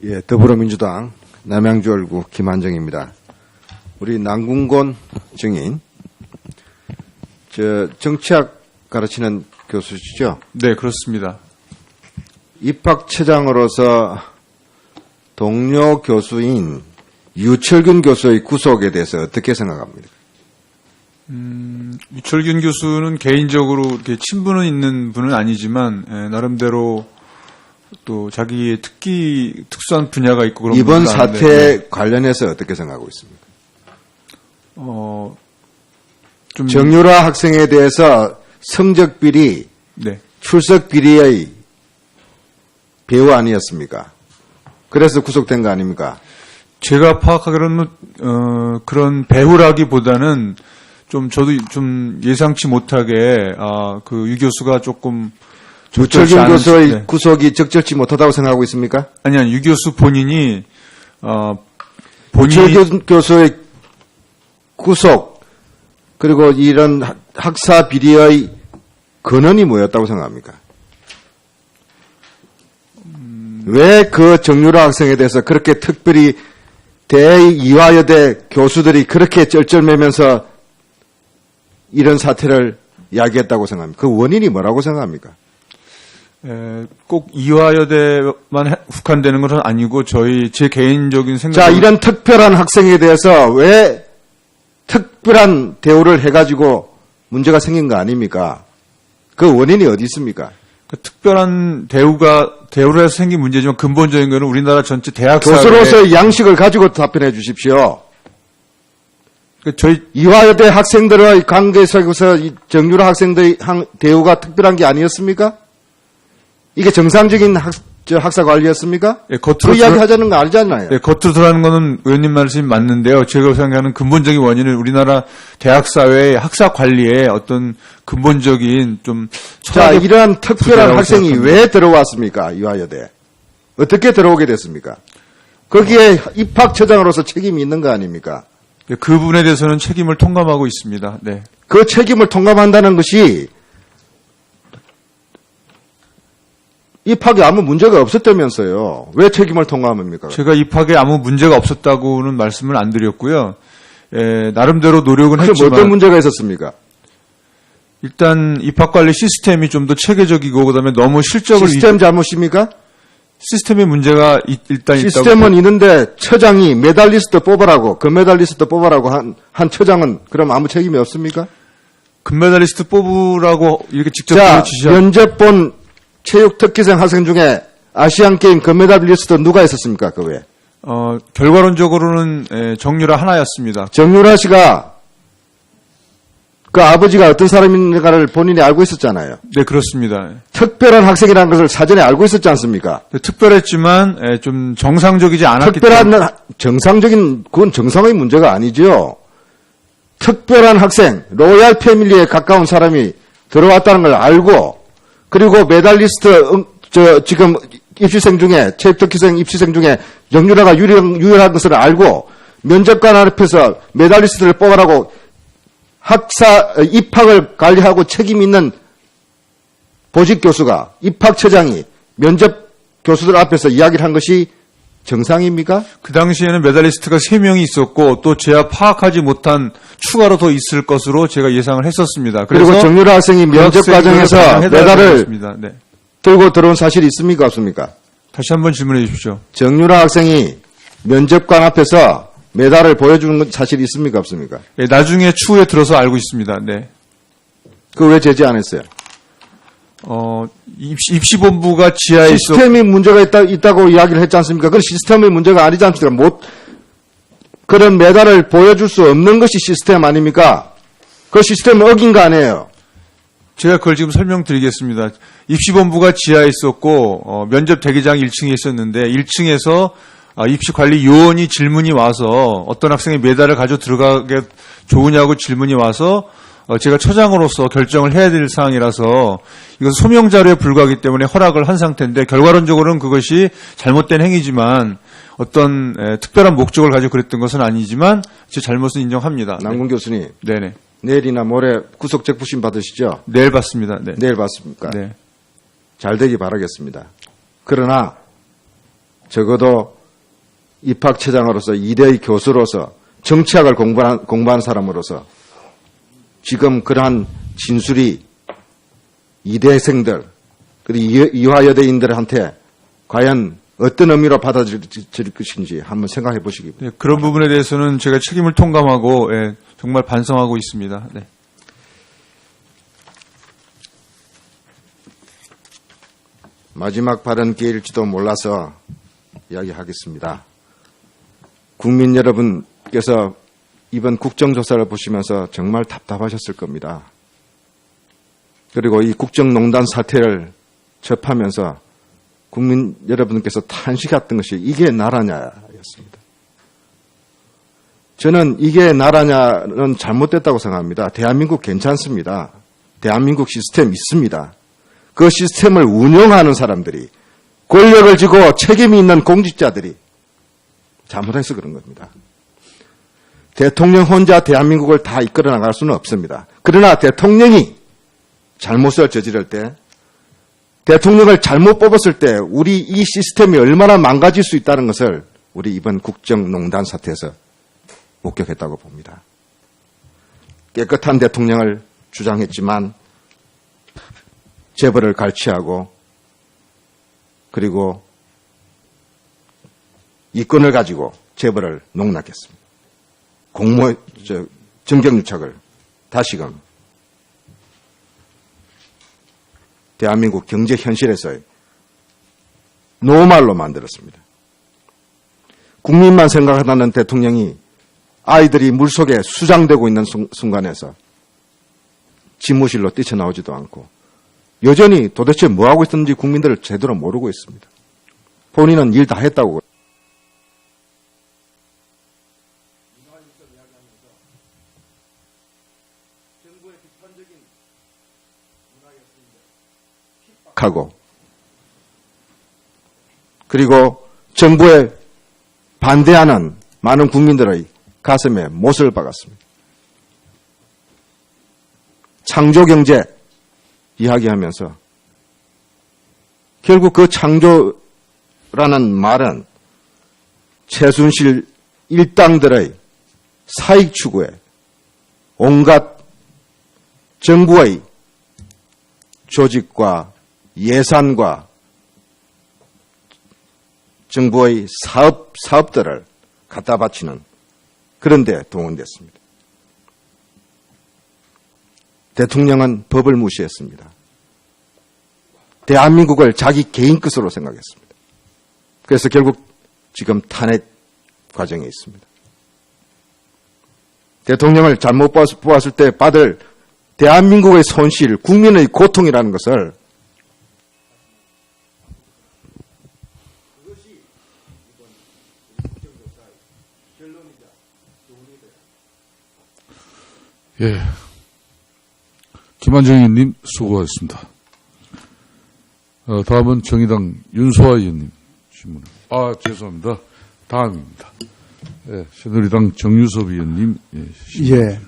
예, 더불어민주당 남양주얼구 김한정입니다. 우리 남궁곤 증인, 정치학 가르치는 교수시죠? 네, 그렇습니다. 입학처장으로서 동료 교수인 유철균 교수의 구속에 대해서 어떻게 생각합니까? 유철균 교수는 개인적으로 이렇게 친분은 있는 분은 아니지만 나름대로 또 자기의 특수한 분야가 있고 그런 이번 분도 아는데, 사태에 관련해서 어떻게 생각하고 있습니까? 좀 정유라 학생에 대해서 성적 비리, 네. 출석 비리의 배우 아니었습니까? 그래서 구속된 거 아닙니까? 제가 파악하기로는 그런 배후라기보다는 저도 좀 예상치 못하게 그 유 교수가 조금 유철균 교수의 네. 구속이 적절치 못하다고 생각하고 있습니까? 아니 유 교수 본인이 유철균 교수의 구속 그리고 이런 학사 비리의 근원이 뭐였다고 생각합니까? 왜 그 정유라 학생에 대해서 그렇게 특별히 대이화여대 교수들이 그렇게 쩔쩔매면서 이런 사태를 야기했다고 생각합니까? 그 원인이 뭐라고 생각합니까? 꼭 이화여대만 국한되는 것은 아니고 제 개인적인 생각. 자, 이런 특별한 학생에 대해서 왜 특별한 대우를 해가지고 문제가 생긴 거 아닙니까? 그 원인이 어디 있습니까? 그 특별한 대우로 해서 생긴 문제지만 근본적인 것은 우리나라 전체 대학 사회 교수로서의 양식을 가지고 답변해 주십시오. 저희 이화여대 학생들의 관계에서 이 정유라 학생들의 대우가 특별한 게 아니었습니까? 이게 정상적인 학사 관리였습니까? 그 이야기 하자는 거 아니잖아요. 네, 겉으로 드러나는 거는 의원님 말씀이 맞는데요. 제가 생각하는 근본적인 원인은 우리나라 대학 사회의 학사 관리에 어떤 근본적인 좀 자, 이러한 특별한 학생이 생각합니다. 왜 들어왔습니까? 이화여대. 어떻게 들어오게 됐습니까? 거기에 입학처장으로서 책임이 있는 거 아닙니까? 네, 그 부분에 대해서는 책임을 통감하고 있습니다. 네. 그 책임을 통감한다는 것이 입학에 아무 문제가 없었다면서요. 왜 책임을 통감합니까? 제가 입학에 아무 문제가 없었다고는 말씀을 안 드렸고요. 나름대로 노력은 그럼 했지만 어떤 문제가 있었습니까? 일단 입학 관리 시스템이 좀 더 체계적이고 그다음에 너무 실적을 시스템 잘못입니까? 시스템의 문제가 일단 시스템은 있다고. 있는데 처장이 메달리스트 뽑으라고 금메달리스트 뽑으라고 한 처장은 그럼 아무 책임이 없습니까? 금메달리스트 뽑으라고 이렇게 직접 자, 지시하. 면접 본 체육 특기생 학생 중에 아시안 게임 금메달리스트 누가 있었습니까? 그 외에. 결과론적으로는 정유라 하나였습니다. 정유라 씨가 그 아버지가 어떤 사람인가를 본인이 알고 있었잖아요. 네, 그렇습니다. 특별한 학생이라는 것을 사전에 알고 있었지 않습니까? 특별했지만 좀 정상적이지 않았기 특별한 때문에 정상적인 그건 정상의 문제가 아니죠. 특별한 학생, 로얄 패밀리에 가까운 사람이 들어왔다는 걸 알고 그리고 메달리스트 지금 입시생 중에 체육특기생 입시생 중에 정유라가 유일한 것을 알고 면접관 앞에서 메달리스트를 뽑아라고 입학을 관리하고 책임 있는 보직 교수가 입학처장이 면접 교수들 앞에서 이야기를 한 것이 정상입니까? 그 당시에는 메달리스트가 3명이 있었고 또 제가 파악하지 못한 추가로 더 있을 것으로 제가 예상을 했었습니다. 그리고 정유라 학생이 면접 과정에서 메달을 네. 들고 들어온 사실이 있습니까? 없습니까? 다시 한번 질문해 주십시오. 정유라 학생이 면접관 앞에서 메달을 보여주는 사실이 있습니까? 없습니까? 네, 나중에 추후에 들어서 알고 있습니다. 네. 그거 왜 제지 안 했어요? 입시본부가 지하에 시스템이 문제가 있다고 이야기를 했지 않습니까? 그건 시스템의 문제가 아니지 않습니까? 그런 메달을 보여줄 수 없는 것이 시스템 아닙니까? 그 시스템을 어긴 거 아니에요? 제가 그걸 지금 설명드리겠습니다. 입시본부가 지하에 있었고 면접 대기장 1층에 있었는데 1층에서 입시관리 요원이 질문이 와서 어떤 학생이 메달을 가져 들어가게 좋으냐고 질문이 와서 제가 처장으로서 결정을 해야 될 사항이라서 이건 소명 자료에 불과하기 때문에 허락을 한 상태인데 결과론적으로는 그것이 잘못된 행위지만 어떤 특별한 목적을 가지고 그랬던 것은 아니지만 제 잘못은 인정합니다. 남궁 교수님, 네네. 내일이나 모레 구속 적부심 받으시죠? 내일 받습니다. 네. 내일 받습니까? 네. 잘 되기 바라겠습니다. 그러나 적어도 입학처장으로서 이대의 교수로서 정치학을 공부한 사람으로서 지금 그러한 진술이 이대생들 그리고 이화여대인들한테 과연 어떤 의미로 받아들일 것인지 한번 생각해 보시기 바랍니다. 네, 그런 부분에 대해서는 제가 책임을 통감하고 예, 정말 반성하고 있습니다. 네. 마지막 발언 기회일지도 몰라서 이야기하겠습니다. 국민 여러분께서 이번 국정조사를 보시면서 정말 답답하셨을 겁니다. 그리고 이 국정농단 사태를 접하면서 국민 여러분께서 탄식했던 것이 이게 나라냐였습니다. 저는 이게 나라냐는 잘못됐다고 생각합니다. 대한민국 괜찮습니다. 대한민국 시스템 있습니다. 그 시스템을 운영하는 사람들이 권력을 쥐고 책임이 있는 공직자들이 잘못해서 그런 겁니다. 대통령 혼자 대한민국을 다 이끌어 나갈 수는 없습니다. 그러나 대통령이 잘못을 저지를 때 대통령을 잘못 뽑았을 때 우리 이 시스템이 얼마나 망가질 수 있다는 것을 우리 이번 국정농단 사태에서 목격했다고 봅니다. 깨끗한 대통령을 주장했지만 재벌을 갈취하고 그리고 이권을 가지고 재벌을 농락했습니다. 정경유착을 다시금 대한민국 경제 현실에서의 노말로 만들었습니다. 국민만 생각하는 대통령이 아이들이 물속에 수장되고 있는 순간에서 집무실로 뛰쳐나오지도 않고 여전히 도대체 뭐하고 있었는지 국민들을 제대로 모르고 있습니다. 본인은 일 다 했다고. 하고 그리고 정부에 반대하는 많은 국민들의 가슴에 못을 박았습니다. 창조경제 이야기하면서 결국 그 창조라는 말은 최순실 일당들의 사익 추구에 온갖 정부의 조직과 예산과 정부의 사업들을 갖다 바치는 그런 데 동원됐습니다. 대통령은 법을 무시했습니다. 대한민국을 자기 개인 것으로 생각했습니다. 그래서 결국 지금 탄핵 과정에 있습니다. 대통령을 잘못 뽑았을 때 받을 대한민국의 손실, 국민의 고통이라는 것을 예. 김한정 의원님 수고하셨습니다. 다음은 정의당 윤소아 의원님 질문. 죄송합니다. 다음입니다. 예, 새누리당 정유섭 의원님. 예.